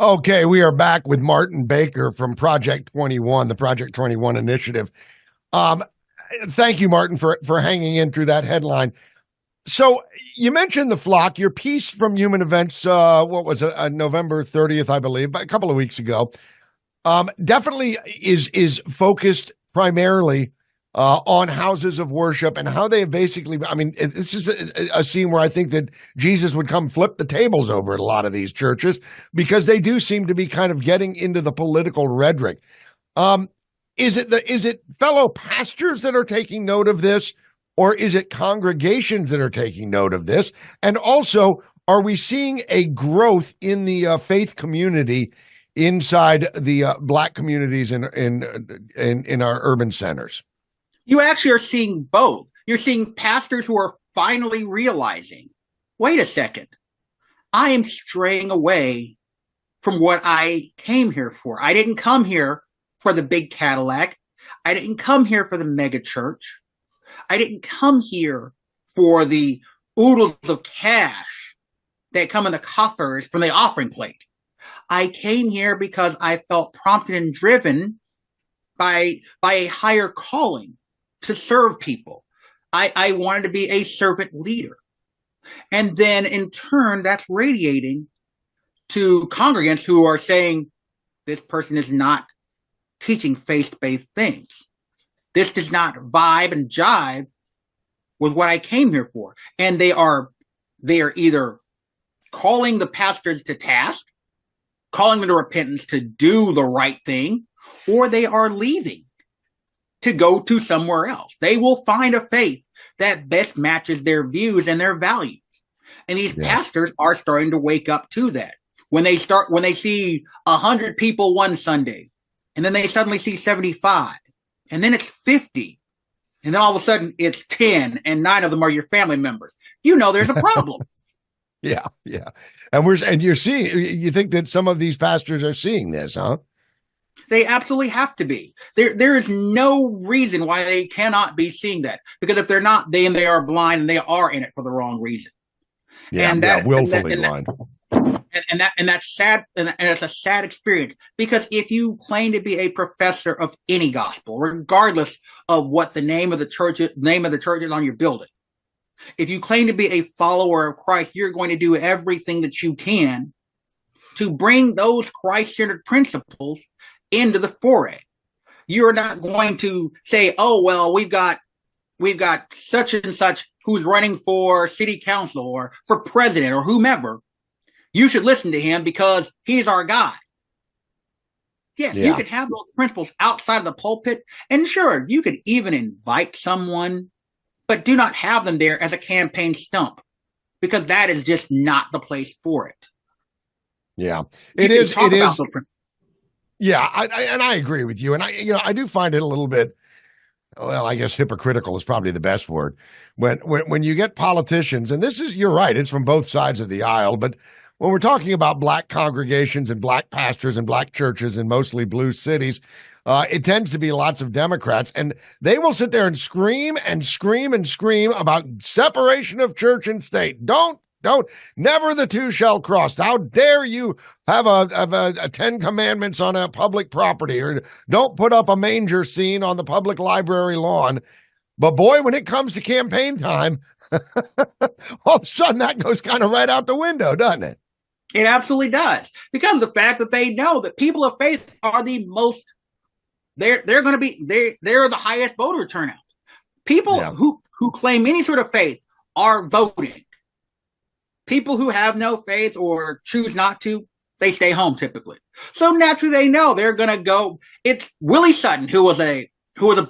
Okay, we are back with Martin Baker from Project 21, the Project 21 initiative. Um, Thank you, Martin, for hanging in through that headline. So you mentioned the flock, your piece from Human Events, what was it, November 30th, I believe, a couple of weeks ago, definitely is focused primarily on houses of worship and how they have basically, I mean, this is a scene where I think that Jesus would come flip the tables over at a lot of these churches because they do seem to be kind of getting into the political rhetoric. Um, is it fellow pastors that are taking note of this, or is it congregations that are taking note of this? And also, are we seeing a growth in the faith community inside the Black communities in our urban centers? You actually are seeing both. You're seeing pastors who are finally realizing, wait a second, I am straying away from what I came here for. I didn't come here for the big Cadillac. I didn't come here for the mega church. I didn't come here for the oodles of cash that come in the coffers from the offering plate. I came here because I felt prompted and driven by a higher calling to serve people. I wanted to be a servant leader. And then in turn, that's radiating to congregants who are saying, this person is not teaching faith-based things. This does not vibe and jive with what I came here for. And they are either calling the pastors to task, calling them to repentance to do the right thing, or they are leaving to go to somewhere else. They will find a faith that best matches their views and their values. And these pastors are starting to wake up to that. When they see 100 people one Sunday, and then they suddenly see 75, and then it's 50, and then all of a sudden it's 10, and 9 of them are your family members. You know there's a problem. Yeah. And you're seeing, you think that some of these pastors are seeing this, huh? They absolutely have to be. There is no reason why they cannot be seeing that. Because if they're not, then they are blind and they are in it for the wrong reason. Willfully blind. And that's sad, and it's a sad experience. Because if you claim to be a professor of any gospel, regardless of what the name of the church is on your building, if you claim to be a follower of Christ, you're going to do everything that you can to bring those Christ-centered principles into the foray. You're not going to say, oh, well, we've got such and such who's running for city council or for president or whomever. You should listen to him because he's our guy. Yes, you could have those principles outside of the pulpit. And sure, you could even invite someone, but do not have them there as a campaign stump, because that is just not the place for it. Yeah, it is. Yeah, I agree with you. And I do find it a little bit, well, I guess hypocritical is probably the best word. When you get politicians, and you're right, it's from both sides of the aisle, but when we're talking about Black congregations and Black pastors and Black churches in mostly blue cities, it tends to be lots of Democrats, and they will sit there and scream and scream and scream about separation of church and state. Don't, never the two shall cross. How dare you have a 10 commandments on a public property, or don't put up a manger scene on the public library lawn. But boy, when it comes to campaign time, all of a sudden that goes kind of right out the window, doesn't it? It absolutely does. Because of the fact that they know that people of faith are the most, they're the highest voter turnout. People who claim any sort of faith are voting. People who have no faith or choose not to, they stay home typically. So naturally they know they're going to go. It's Willie Sutton, who was a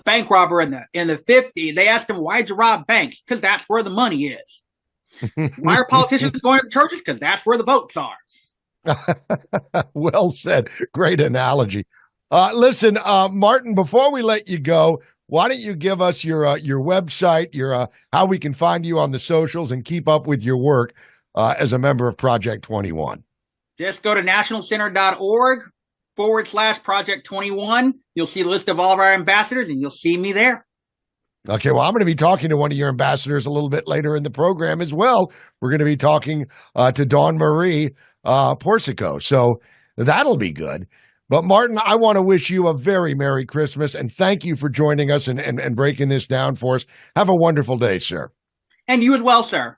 bank robber in the 50s. They asked him, why'd you rob banks? Because that's where the money is. Why are politicians going to the churches? Because that's where the votes are. Well said. Great analogy. Listen, Martin, before we let you go, why don't you give us your website, your how we can find you on the socials and keep up with your work as a member of Project 21? Just go to nationalcenter.org/Project 21. You'll see a list of all of our ambassadors, and you'll see me there. Okay, well, I'm going to be talking to one of your ambassadors a little bit later in the program as well. We're going to be talking to Dawn Marie Porcico. So That'll be good. But Martin, I want to wish you a very Merry Christmas and thank you for joining us and breaking this down for us. Have a wonderful day, sir. And you as well, sir.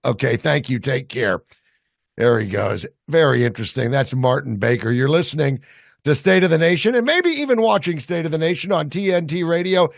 Okay, thank you. Take care. There he goes. Very interesting. That's Martin Baker. You're listening to State of the Nation and maybe even watching State of the Nation on TNT Radio.